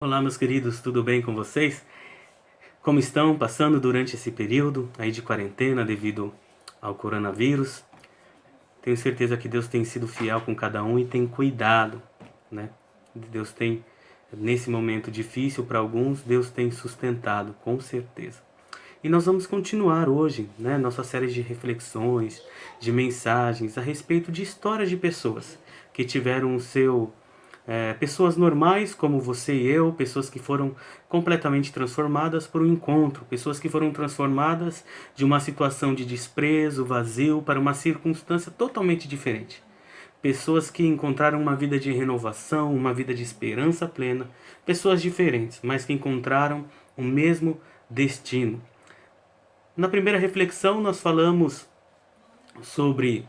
Olá, meus queridos, tudo bem com vocês? Como estão passando durante esse período aí de quarentena devido ao coronavírus? Tenho certeza que Deus tem sido fiel com cada um e tem cuidado, né? Deus tem, nesse momento difícil para alguns, Deus tem sustentado, com certeza. E nós vamos continuar hoje, né, nossa série de reflexões, de mensagens a respeito de histórias de pessoas que tiveram o seu pessoas normais como você e eu, pessoas que foram completamente transformadas por um encontro, pessoas que foram transformadas de uma situação de desprezo, vazio, para uma circunstância totalmente diferente. Pessoas que encontraram uma vida de renovação, uma vida de esperança plena, pessoas diferentes, mas que encontraram o mesmo destino. Na primeira reflexão nós falamos sobre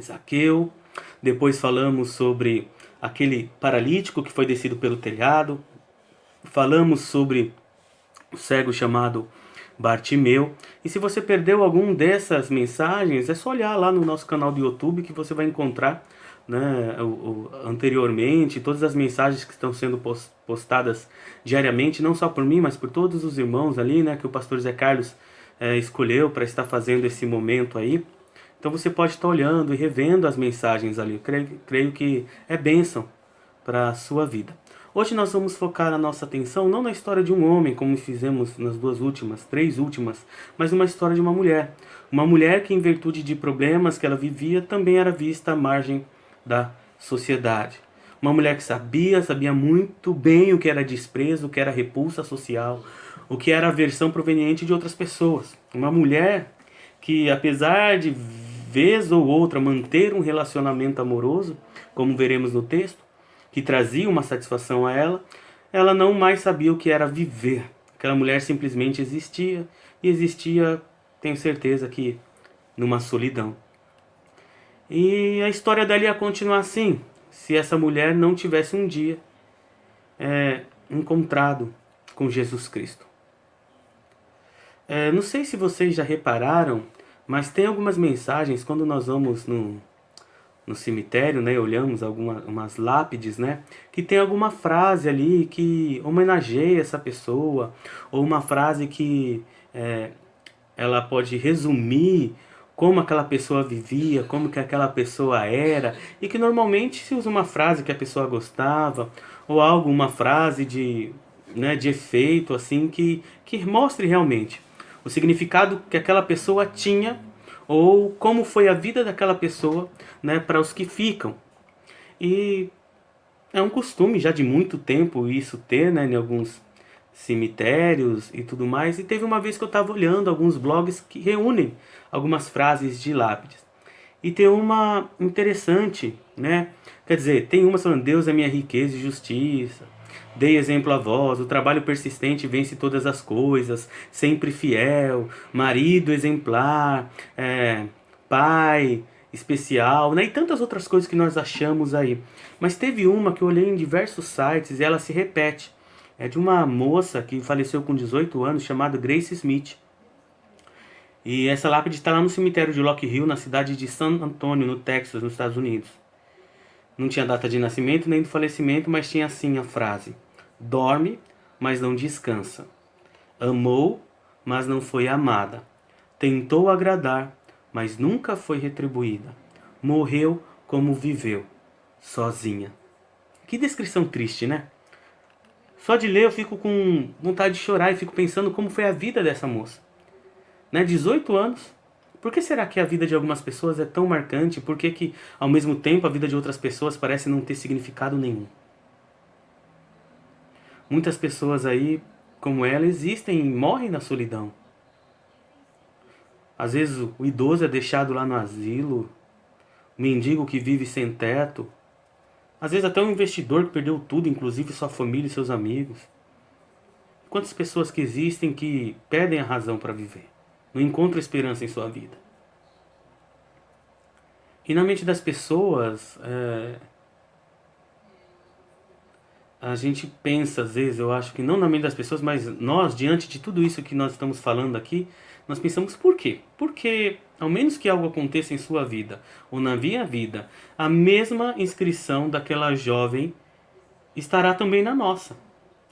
Zaqueu, depois falamos sobre aquele paralítico que foi descido pelo telhado, falamos sobre o cego chamado Bartimeu. E se você perdeu algum dessas mensagens, é só olhar lá no nosso canal do YouTube que você vai encontrar, né, anteriormente, todas as mensagens que estão sendo postadas diariamente, não só por mim, mas por todos os irmãos ali, né, que o pastor Zé Carlos escolheu para estar fazendo esse momento aí. Então você pode estar olhando e revendo as mensagens ali. Eu creio que é bênção para a sua vida. Hoje nós vamos focar a nossa atenção não na história de um homem, como fizemos nas três últimas, mas numa história de uma mulher. Uma mulher que, em virtude de problemas que ela vivia, também era vista à margem da sociedade. Uma mulher que sabia muito bem o que era desprezo, o que era repulsa social, o que era aversão proveniente de outras pessoas. Uma mulher que, apesar de vez ou outra manter um relacionamento amoroso, como veremos no texto, que trazia uma satisfação a ela, ela não mais sabia o que era viver. Aquela mulher simplesmente existia, e existia, tenho certeza que, numa solidão. E a história dela ia continuar assim, se essa mulher não tivesse um dia encontrado com Jesus Cristo. Não sei se vocês já repararam, mas tem algumas mensagens quando nós vamos no cemitério, né, olhamos umas lápides, né, que tem alguma frase ali que homenageia essa pessoa, ou uma frase que ela pode resumir como aquela pessoa vivia, como que aquela pessoa era, e que normalmente se usa uma frase que a pessoa gostava, ou algo, uma frase de efeito, assim, que mostre realmente o significado que aquela pessoa tinha, ou como foi a vida daquela pessoa, né, para os que ficam. E é um costume já de muito tempo isso ter, né, em alguns cemitérios e tudo mais. E teve uma vez que eu estava olhando alguns blogs que reúnem algumas frases de lápides. E tem uma interessante, né? Quer dizer, tem uma falando: Deus é minha riqueza e justiça. Dei exemplo a vós, o trabalho persistente vence todas as coisas, sempre fiel, marido exemplar, pai especial, né? E tantas outras coisas que nós achamos aí. Mas teve uma que eu olhei em diversos sites e ela se repete. É de uma moça que faleceu com 18 anos, chamada Grace Smith. E essa lápide está lá no cemitério de Rock Hill, na cidade de San Antonio, no Texas, nos Estados Unidos. Não tinha data de nascimento nem de falecimento, mas tinha assim a frase: dorme, mas não descansa. Amou, mas não foi amada. Tentou agradar, mas nunca foi retribuída. Morreu como viveu, sozinha. Que descrição triste, né? Só de ler eu fico com vontade de chorar e fico pensando como foi a vida dessa moça. Né? 18 anos. Por que será que a vida de algumas pessoas é tão marcante? Por que ao mesmo tempo, a vida de outras pessoas parece não ter significado nenhum? Muitas pessoas aí, como ela, existem e morrem na solidão. Às vezes o idoso é deixado lá no asilo, o mendigo que vive sem teto, às vezes até um investidor que perdeu tudo, inclusive sua família e seus amigos. Quantas pessoas que existem que perdem a razão para viver, não encontram esperança em sua vida. E na mente das pessoas, a gente pensa às vezes, eu acho que não na mente das pessoas, mas nós, diante de tudo isso que nós estamos falando aqui, nós pensamos por quê? Porque, ao menos que algo aconteça em sua vida, ou na minha vida, a mesma inscrição daquela jovem estará também na nossa.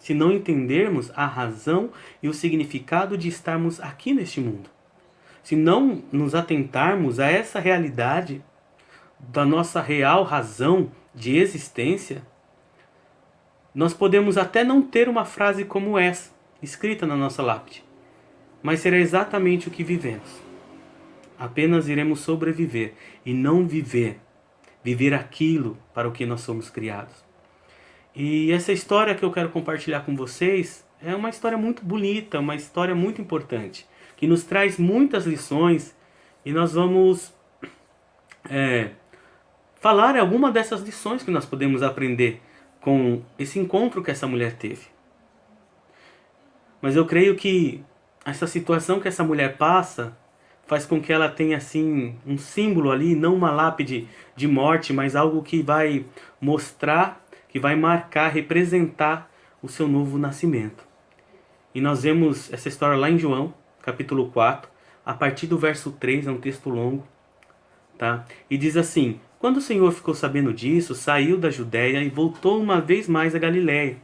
se não entendermos a razão e o significado de estarmos aqui neste mundo. Se não nos atentarmos a essa realidade da nossa real razão de existência, nós podemos até não ter uma frase como essa, escrita na nossa lápide, mas será exatamente o que vivemos. Apenas iremos sobreviver e não viver aquilo para o que nós somos criados. E essa história que eu quero compartilhar com vocês é uma história muito bonita, uma história muito importante, que nos traz muitas lições, e nós vamos falar alguma dessas lições que nós podemos aprender com esse encontro que essa mulher teve. Mas eu creio que essa situação que essa mulher passa faz com que ela tenha assim um símbolo ali, não uma lápide de morte, mas algo que vai mostrar, que vai marcar, representar o seu novo nascimento. E nós vemos essa história lá em João, capítulo 4, a partir do verso 3, é um texto longo, tá? E diz assim: quando o Senhor ficou sabendo disso, saiu da Judéia e voltou uma vez mais a Galiléia.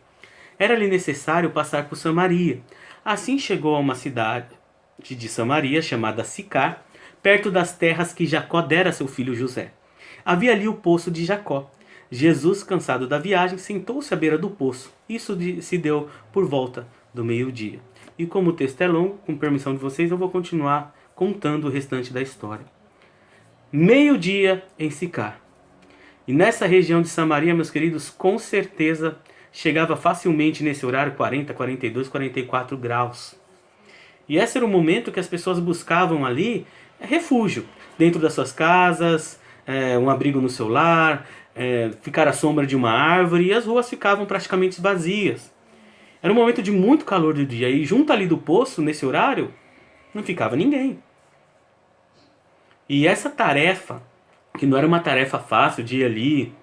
Era-lhe necessário passar por Samaria. Assim chegou a uma cidade de Samaria, chamada Sicar, perto das terras que Jacó dera a seu filho José. Havia ali o poço de Jacó. Jesus, cansado da viagem, sentou-se à beira do poço. Isso se deu por volta do meio-dia. E como o texto é longo, com permissão de vocês, eu vou continuar contando o restante da história. Meio-dia em Sicar. E nessa região de Samaria, meus queridos, com certeza chegava facilmente nesse horário 40, 42, 44 graus. E esse era o momento que as pessoas buscavam ali refúgio, dentro das suas casas, um abrigo no seu lar, ficar à sombra de uma árvore, e as ruas ficavam praticamente vazias. Era um momento de muito calor do dia, e junto ali do poço, nesse horário, não ficava ninguém. E essa tarefa, que não era uma tarefa fácil de ir ali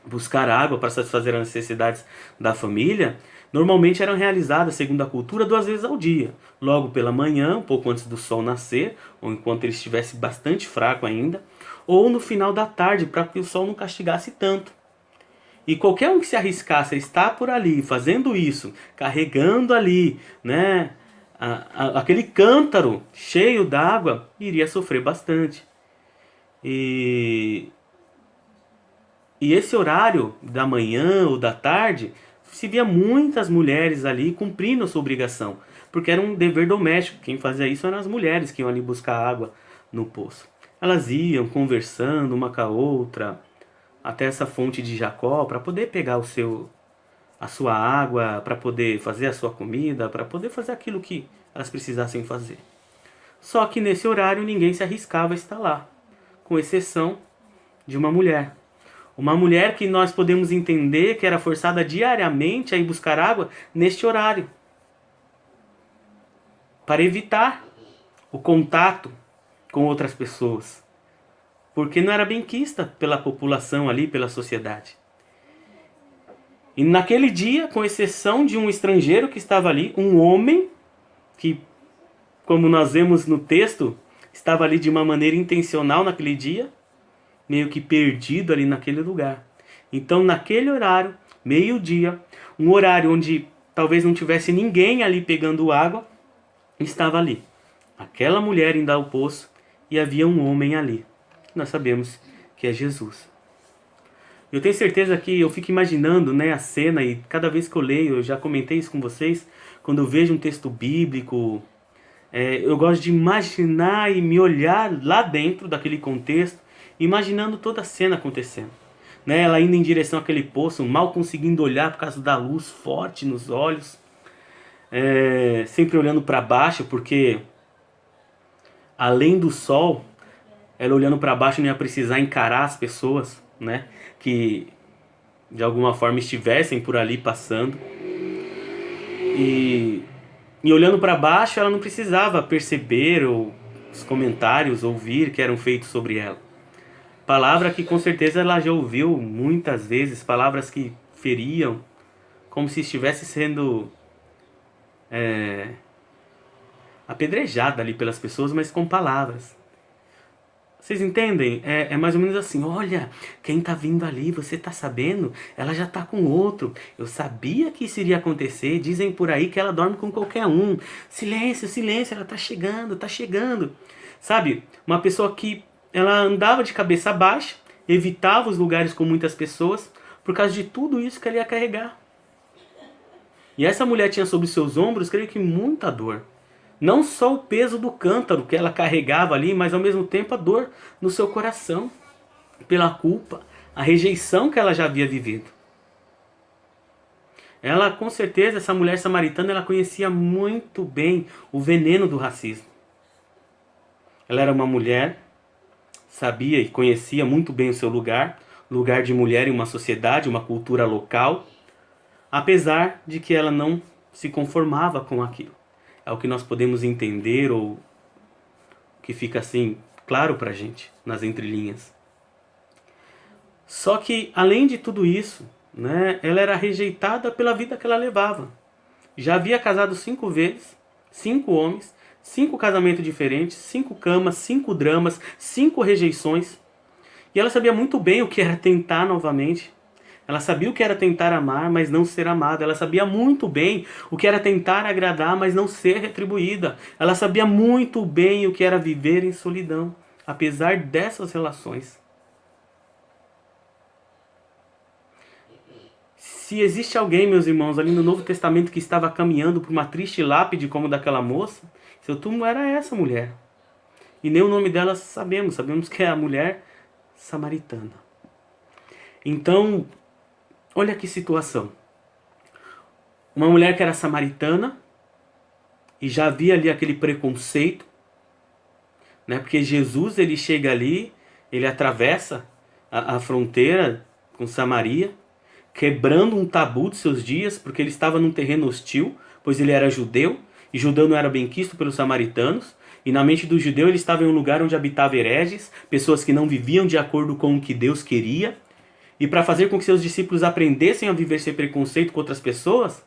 buscar água para satisfazer as necessidades da família, normalmente eram realizadas, segundo a cultura, 2 vezes ao dia. Logo pela manhã, um pouco antes do sol nascer, ou enquanto ele estivesse bastante fraco ainda, ou no final da tarde, para que o sol não castigasse tanto. E qualquer um que se arriscasse a estar por ali, fazendo isso, carregando ali, né, aquele cântaro cheio d'água, iria sofrer bastante. E esse horário da manhã ou da tarde, se via muitas mulheres ali cumprindo a sua obrigação, porque era um dever doméstico. Quem fazia isso eram as mulheres que iam ali buscar água no poço. Elas iam conversando uma com a outra até essa fonte de Jacó para poder pegar a sua água, para poder fazer a sua comida, para poder fazer aquilo que elas precisassem fazer. Só que nesse horário ninguém se arriscava a estar lá, com exceção de uma mulher. Uma mulher que nós podemos entender que era forçada diariamente a ir buscar água neste horário, para evitar o contato com outras pessoas, porque não era benquista pela população ali, pela sociedade. E naquele dia, com exceção de um estrangeiro que estava ali, um homem que, como nós vemos no texto, estava ali de uma maneira intencional naquele dia, meio que perdido ali naquele lugar. Então, naquele horário, meio-dia, um horário onde talvez não tivesse ninguém ali pegando água, estava ali aquela mulher indo ao poço e havia um homem ali. Nós sabemos que é Jesus. Eu tenho certeza que eu fico imaginando, né, a cena, e cada vez que eu leio, eu já comentei isso com vocês, quando eu vejo um texto bíblico, eu gosto de imaginar e me olhar lá dentro daquele contexto, imaginando toda a cena acontecendo. Né? Ela indo em direção àquele poço, mal conseguindo olhar por causa da luz forte nos olhos, sempre olhando para baixo, porque além do sol, ela olhando para baixo não ia precisar encarar as pessoas, né, que de alguma forma estivessem por ali passando. E olhando para baixo, ela não precisava perceber os comentários, ouvir que eram feitos sobre ela. Palavra que com certeza ela já ouviu muitas vezes, palavras que feriam, como se estivesse sendo apedrejada ali pelas pessoas, mas com palavras. Vocês entendem? É mais ou menos assim, olha, quem tá vindo ali, você tá sabendo? Ela já tá com outro. Eu sabia que isso iria acontecer. Dizem por aí que ela dorme com qualquer um. Silêncio, silêncio, ela tá chegando, tá chegando. Sabe? Uma pessoa que ela andava de cabeça baixa, evitava os lugares com muitas pessoas, por causa de tudo isso que ela ia carregar. E essa mulher tinha sobre seus ombros, creio que muita dor. Não só o peso do cântaro que ela carregava ali, mas ao mesmo tempo a dor no seu coração, pela culpa, a rejeição que ela já havia vivido. Ela, com certeza, essa mulher samaritana, ela conhecia muito bem o veneno do racismo. Ela era uma mulher, sabia e conhecia muito bem o seu lugar, lugar de mulher em uma sociedade, uma cultura local, apesar de que ela não se conformava com aquilo. É o que nós podemos entender ou que fica assim claro pra gente nas entrelinhas. Só que além de tudo isso, né, ela era rejeitada pela vida que ela levava. Já havia casado 5 vezes, 5 homens, 5 casamentos diferentes, 5 camas, 5 dramas, 5 rejeições. E ela sabia muito bem o que era tentar novamente. Ela sabia o que era tentar amar, mas não ser amada. Ela sabia muito bem o que era tentar agradar, mas não ser retribuída. Ela sabia muito bem o que era viver em solidão, apesar dessas relações. Se existe alguém, meus irmãos, ali no Novo Testamento que estava caminhando por uma triste lápide como daquela moça, seu túmulo era essa mulher. E nem o nome dela sabemos que é a mulher samaritana. Então, olha que situação. Uma mulher que era samaritana e já havia ali aquele preconceito, né? Porque Jesus, ele chega ali, ele atravessa a fronteira com Samaria, quebrando um tabu de seus dias, porque ele estava num terreno hostil, pois ele era judeu, e judeu não era bem quisto pelos samaritanos, e na mente do judeu ele estava em um lugar onde habitavam hereges, pessoas que não viviam de acordo com o que Deus queria, e para fazer com que seus discípulos aprendessem a viver sem preconceito com outras pessoas,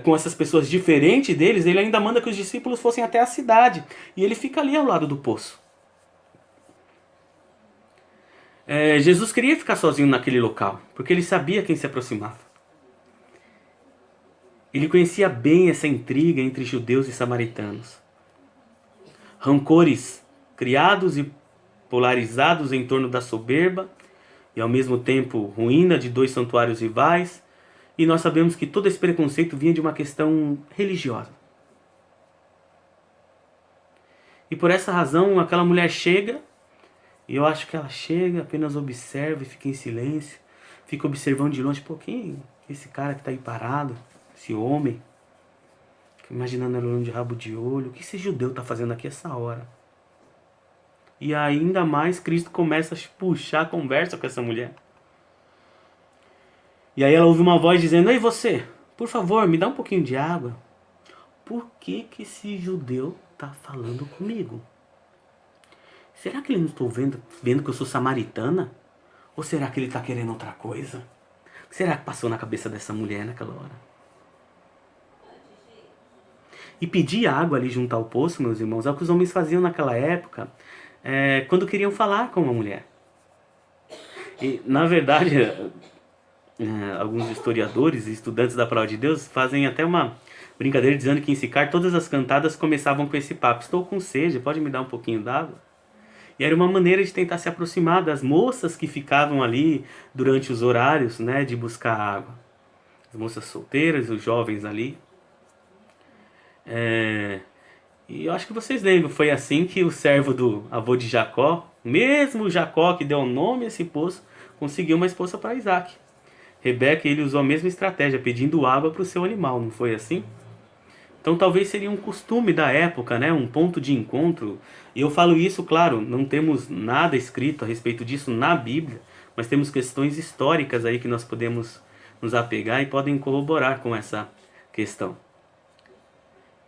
com essas pessoas diferentes deles, ele ainda manda que os discípulos fossem até a cidade, e ele fica ali ao lado do poço. Jesus queria ficar sozinho naquele local, porque ele sabia quem se aproximava. Ele conhecia bem essa intriga entre judeus e samaritanos. Rancores criados e polarizados em torno da soberba e ao mesmo tempo ruína de 2 santuários rivais. E nós sabemos que todo esse preconceito vinha de uma questão religiosa. E por essa razão aquela mulher chega, e eu acho que ela chega, apenas observa e fica em silêncio, fica observando de longe, pô, quem é esse cara que está aí parado, esse homem, imaginando ela olhando de rabo de olho, o que esse judeu está fazendo aqui essa hora? E ainda mais Cristo começa a puxar a conversa com essa mulher. E aí ela ouve uma voz dizendo, ei você, por favor, me dá um pouquinho de água. Por que esse judeu está falando comigo? Será que ele não estou vendo que eu sou samaritana? Ou será que ele está querendo outra coisa? O que será que passou na cabeça dessa mulher naquela hora? E pedir água ali junto ao poço, meus irmãos, é o que os homens faziam naquela época, quando queriam falar com uma mulher. E, na verdade, alguns historiadores e estudantes da Palavra de Deus fazem até uma brincadeira dizendo que em Sicar todas as cantadas começavam com esse papo. Estou com sede, pode me dar um pouquinho d'água? E era uma maneira de tentar se aproximar das moças que ficavam ali durante os horários, né, de buscar água. As moças solteiras, os jovens ali. E eu acho que vocês lembram, foi assim que o servo do avô de Jacó, mesmo Jacó que deu nome a esse poço, conseguiu uma esposa para Isaac. Rebeca, ele usou a mesma estratégia, pedindo água para o seu animal, não foi assim? Então talvez seria um costume da época, né? Um ponto de encontro. E eu falo isso, claro, não temos nada escrito a respeito disso na Bíblia, mas temos questões históricas aí que nós podemos nos apegar e podem corroborar com essa questão.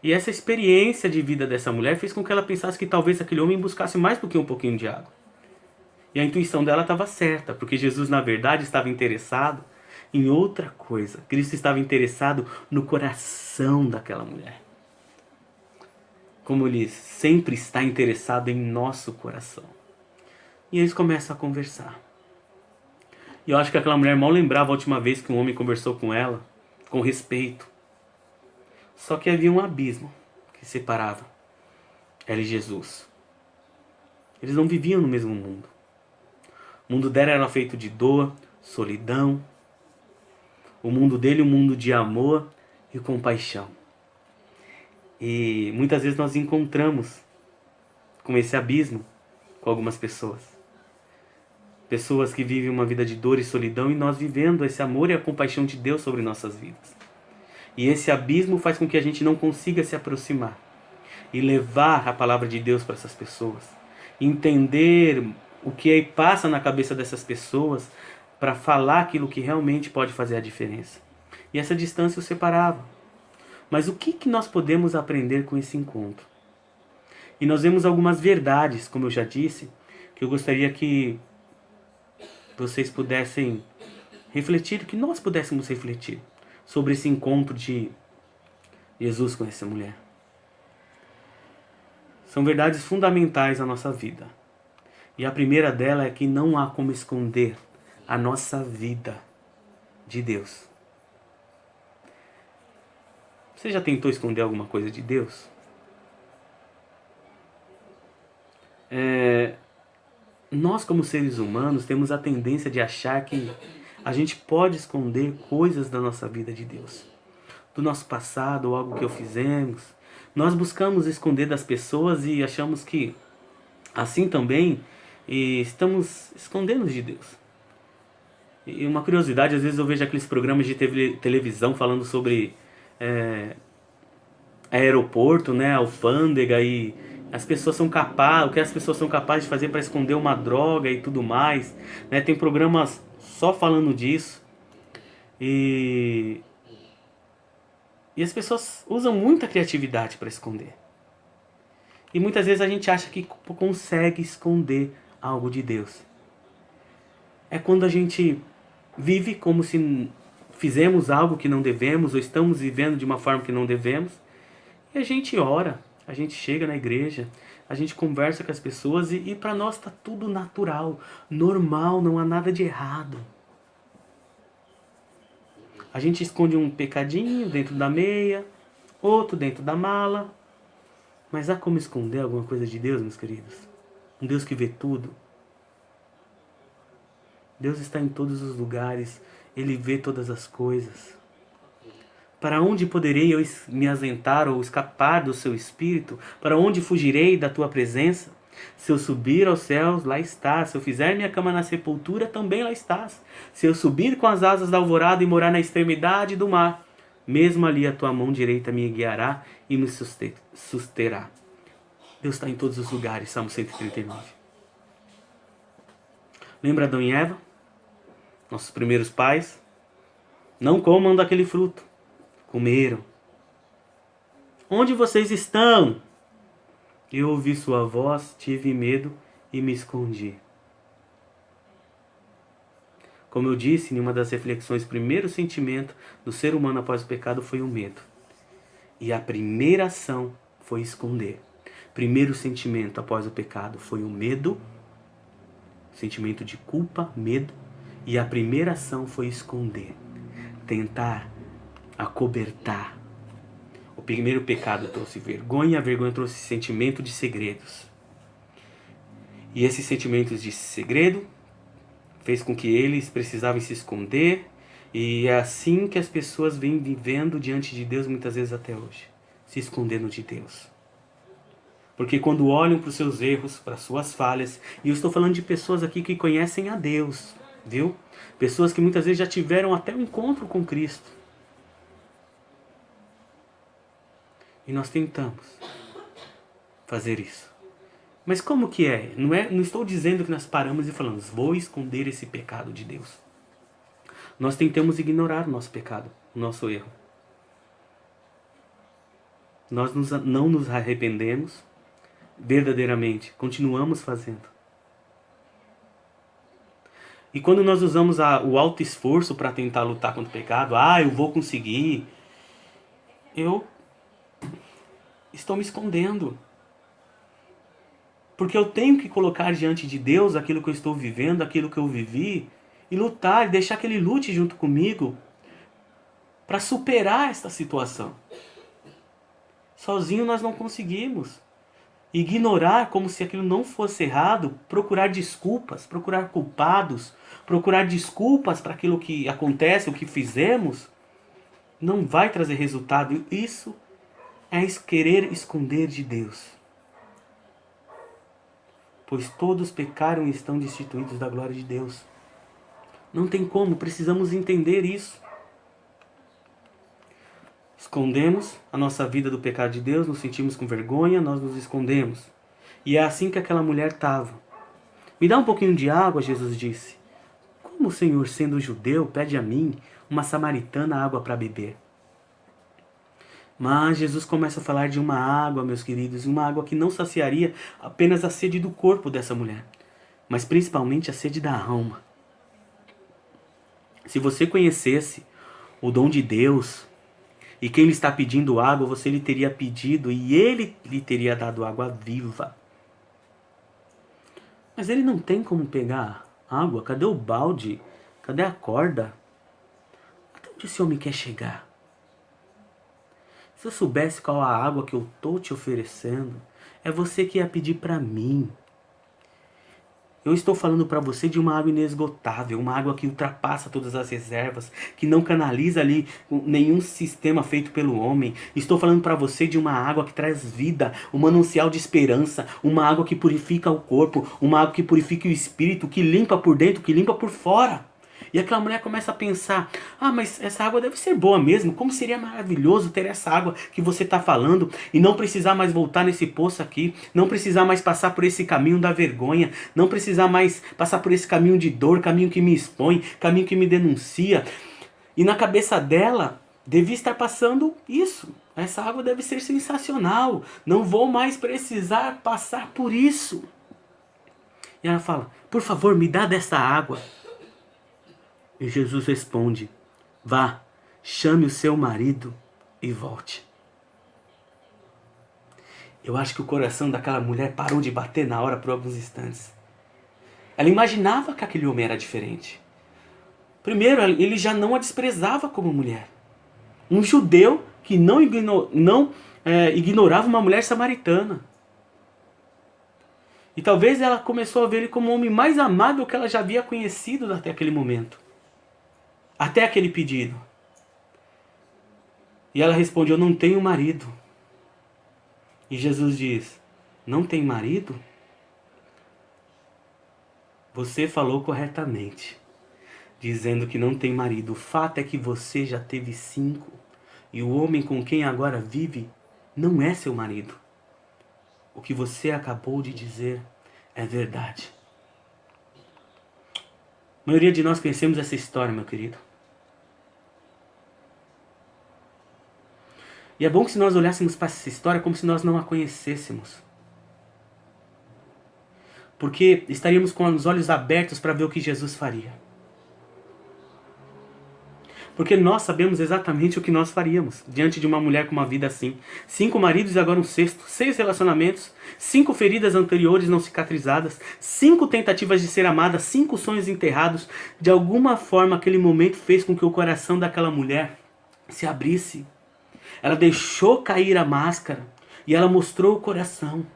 E essa experiência de vida dessa mulher fez com que ela pensasse que talvez aquele homem buscasse mais do que um pouquinho de água. E a intuição dela estava certa, porque Jesus na verdade estava interessado em outra coisa. Cristo estava interessado no coração daquela mulher. Como ele sempre está interessado em nosso coração. E eles começam a conversar. E eu acho que aquela mulher mal lembrava a última vez que um homem conversou com ela, com respeito. Só que havia um abismo que separava ela e Jesus. Eles não viviam no mesmo mundo. O mundo dela era feito de dor, solidão. O mundo dele, um mundo de amor e compaixão. E muitas vezes nós encontramos com esse abismo com algumas pessoas. Pessoas que vivem uma vida de dor e solidão e nós vivendo esse amor e a compaixão de Deus sobre nossas vidas. E esse abismo faz com que a gente não consiga se aproximar e levar a palavra de Deus para essas pessoas. Entender o que aí passa na cabeça dessas pessoas para falar aquilo que realmente pode fazer a diferença. E essa distância os separava. Mas o que nós podemos aprender com esse encontro? E nós vemos algumas verdades, como eu já disse, que eu gostaria que vocês pudessem refletir, que nós pudéssemos refletir sobre esse encontro de Jesus com essa mulher. São verdades fundamentais na nossa vida. E a primeira dela é que não há como esconder a nossa vida de Deus. Você já tentou esconder alguma coisa de Deus? Nós, como seres humanos, temos a tendência de achar que a gente pode esconder coisas da nossa vida de Deus. Do nosso passado ou algo que fizemos. Nós buscamos esconder das pessoas e achamos que assim também estamos escondendo de Deus. E uma curiosidade, às vezes eu vejo aqueles programas de televisão falando sobre aeroporto, né, alfândega, e as pessoas são capazes, o que as pessoas são capazes de fazer para esconder uma droga e tudo mais, né? Tem programas só falando disso. E as pessoas usam muita criatividade para esconder. E muitas vezes a gente acha que consegue esconder algo de Deus. É quando a gente vive como se fizemos algo que não devemos, ou estamos vivendo de uma forma que não devemos, e a gente ora, a gente chega na igreja, a gente conversa com as pessoas e para nós está tudo natural, normal, não há nada de errado. A gente esconde um pecadinho dentro da meia, outro dentro da mala. Mas há como esconder alguma coisa de Deus, meus queridos? Um Deus que vê tudo. Deus está em todos os lugares. Ele vê todas as coisas. Para onde poderei eu me ausentar ou escapar do seu espírito? Para onde fugirei da tua presença? Se eu subir aos céus, lá estás. Se eu fizer minha cama na sepultura, também lá estás. Se eu subir com as asas da alvorada e morar na extremidade do mar, mesmo ali a tua mão direita me guiará e me susterá. Deus está em todos os lugares, Salmo 139. Lembra Adão e Eva? Nossos primeiros pais? Não comam daquele fruto. Comeram. Onde vocês estão? Eu ouvi sua voz, tive medo e me escondi. Como eu disse em uma das reflexões, o primeiro sentimento do ser humano após o pecado foi o medo. E a primeira ação foi esconder. Primeiro sentimento após o pecado foi o medo, sentimento de culpa, medo, e a primeira ação foi esconder, tentar acobertar. O primeiro pecado trouxe vergonha, a vergonha trouxe sentimento de segredos. E esses sentimentos de segredo fez com que eles precisavam se esconder, e é assim que as pessoas vêm vivendo diante de Deus muitas vezes até hoje, se escondendo de Deus. Porque quando olham para os seus erros, para as suas falhas, e eu estou falando de pessoas aqui que conhecem a Deus, viu? Pessoas que muitas vezes já tiveram até um encontro com Cristo. E nós tentamos fazer isso. Mas como que é? Não estou dizendo que nós paramos e falamos, vou esconder esse pecado de Deus. Nós tentamos ignorar o nosso pecado, o nosso erro. Nós não nos arrependemos verdadeiramente, continuamos fazendo. E quando nós usamos o alto esforço para tentar lutar contra o pecado, eu vou conseguir, eu estou me escondendo. Porque eu tenho que colocar diante de Deus aquilo que eu estou vivendo, aquilo que eu vivi, e lutar, e deixar que Ele lute junto comigo para superar esta situação. Sozinho nós não conseguimos. Ignorar como se aquilo não fosse errado, procurar desculpas, procurar culpados, procurar desculpas para aquilo que acontece, o que fizemos, não vai trazer resultado. Isso é querer esconder de Deus. Pois todos pecaram e estão destituídos da glória de Deus. Não tem como, precisamos entender isso. Escondemos a nossa vida do pecado de Deus, nos sentimos com vergonha, nós nos escondemos. E é assim que aquela mulher estava. Me dá um pouquinho de água, Jesus disse. Como o Senhor, sendo judeu, pede a mim, uma samaritana, água para beber? Mas Jesus começa a falar de uma água, meus queridos, uma água que não saciaria apenas a sede do corpo dessa mulher, mas principalmente a sede da alma. Se você conhecesse o dom de Deus, e quem lhe está pedindo água, você lhe teria pedido e ele lhe teria dado água viva. Mas ele não tem como pegar água. Cadê o balde? Cadê a corda? Até onde esse homem quer chegar? Se eu soubesse qual a água que eu estou te oferecendo, é você que ia pedir para mim. Eu estou falando para você de uma água inesgotável, uma água que ultrapassa todas as reservas, que não canaliza ali nenhum sistema feito pelo homem. Estou falando para você de uma água que traz vida, um manancial de esperança, uma água que purifica o corpo, uma água que purifica o espírito, que limpa por dentro, que limpa por fora. E aquela mulher começa a pensar, mas essa água deve ser boa mesmo, como seria maravilhoso ter essa água que você está falando e não precisar mais voltar nesse poço aqui, não precisar mais passar por esse caminho da vergonha, não precisar mais passar por esse caminho de dor, caminho que me expõe, caminho que me denuncia. E na cabeça dela, devia estar passando isso, essa água deve ser sensacional, não vou mais precisar passar por isso. E ela fala, por favor, me dá dessa água. E Jesus responde, vá, chame o seu marido e volte. Eu acho que o coração daquela mulher parou de bater na hora por alguns instantes. Ela imaginava que aquele homem era diferente. Primeiro, ele já não a desprezava como mulher. Um judeu que não ignorava uma mulher samaritana. E talvez ela começou a ver ele como o homem mais amável que ela já havia conhecido até aquele momento. Até aquele pedido. E ela responde, eu não tenho marido. E Jesus diz, não tem marido? Você falou corretamente, dizendo que não tem marido. O fato é que você já teve 5. E o homem com quem agora vive não é seu marido. O que você acabou de dizer é verdade. A maioria de nós conhecemos essa história, meu querido. E é bom que se nós olhássemos para essa história como se nós não a conhecêssemos. Porque estaríamos com os olhos abertos para ver o que Jesus faria. Porque nós sabemos exatamente o que nós faríamos diante de uma mulher com uma vida assim. 5 maridos e agora um 6º. 6 relacionamentos. 5 feridas anteriores não cicatrizadas. 5 tentativas de ser amada. 5 sonhos enterrados. De alguma forma aquele momento fez com que o coração daquela mulher se abrisse. Ela deixou cair a máscara e ela mostrou o coração.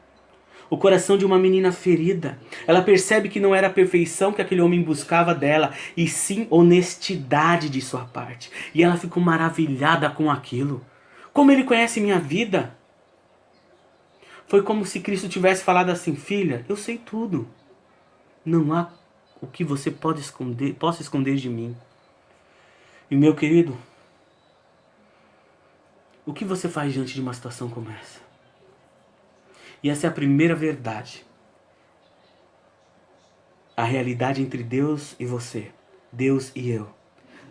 O coração de uma menina ferida. Ela percebe que não era a perfeição que aquele homem buscava dela, e sim honestidade de sua parte. E ela ficou maravilhada com aquilo. Como ele conhece minha vida? Foi como se Cristo tivesse falado assim, filha, eu sei tudo. Não há o que você possa esconder de mim. E meu querido, o que você faz diante de uma situação como essa? E essa é a primeira verdade. A realidade entre Deus e você. Deus e eu.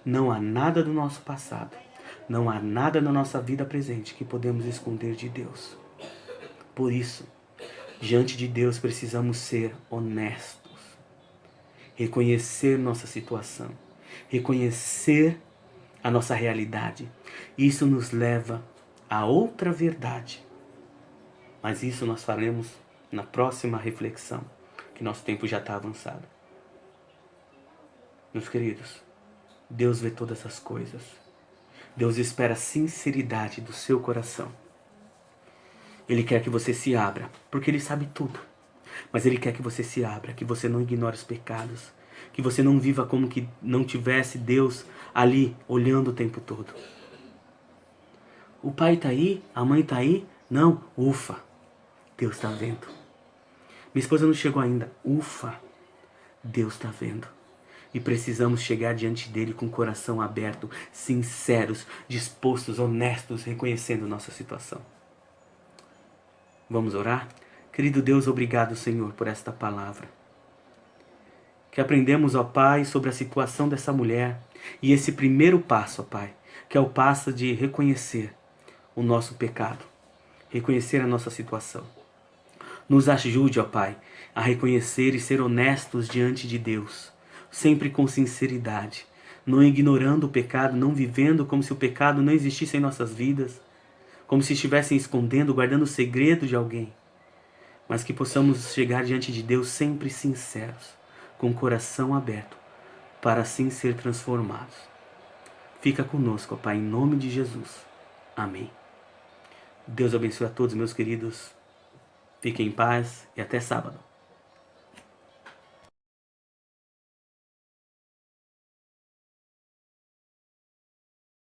Não há nada do nosso passado. Não há nada na nossa vida presente que podemos esconder de Deus. Por isso, diante de Deus precisamos ser honestos. Reconhecer nossa situação. Reconhecer a nossa realidade. Isso nos leva a outra verdade. Mas isso nós faremos na próxima reflexão, que nosso tempo já está avançado. Meus queridos, Deus vê todas as coisas. Deus espera a sinceridade do seu coração. Ele quer que você se abra, porque Ele sabe tudo. Mas Ele quer que você se abra, que você não ignore os pecados, que você não viva como que não tivesse Deus ali olhando o tempo todo. O pai está aí, a mãe está aí? Não, ufa, Deus está vendo. Minha esposa não chegou ainda, ufa, Deus está vendo. E precisamos chegar diante dele com o coração aberto, sinceros, dispostos, honestos, reconhecendo nossa situação. Vamos orar? Querido Deus, obrigado, Senhor, por esta palavra. Que aprendemos, ó Pai, sobre a situação dessa mulher e esse primeiro passo, ó Pai, que é o passo de reconhecer o nosso pecado, reconhecer a nossa situação. Nos ajude, ó Pai, a reconhecer e ser honestos diante de Deus, sempre com sinceridade, não ignorando o pecado, não vivendo como se o pecado não existisse em nossas vidas, como se estivessem escondendo, guardando o segredo de alguém, mas que possamos chegar diante de Deus sempre sinceros, com o coração aberto, para assim ser transformados. Fica conosco, ó Pai, em nome de Jesus. Amém. Deus abençoe a todos, meus queridos. Fiquem em paz e até sábado.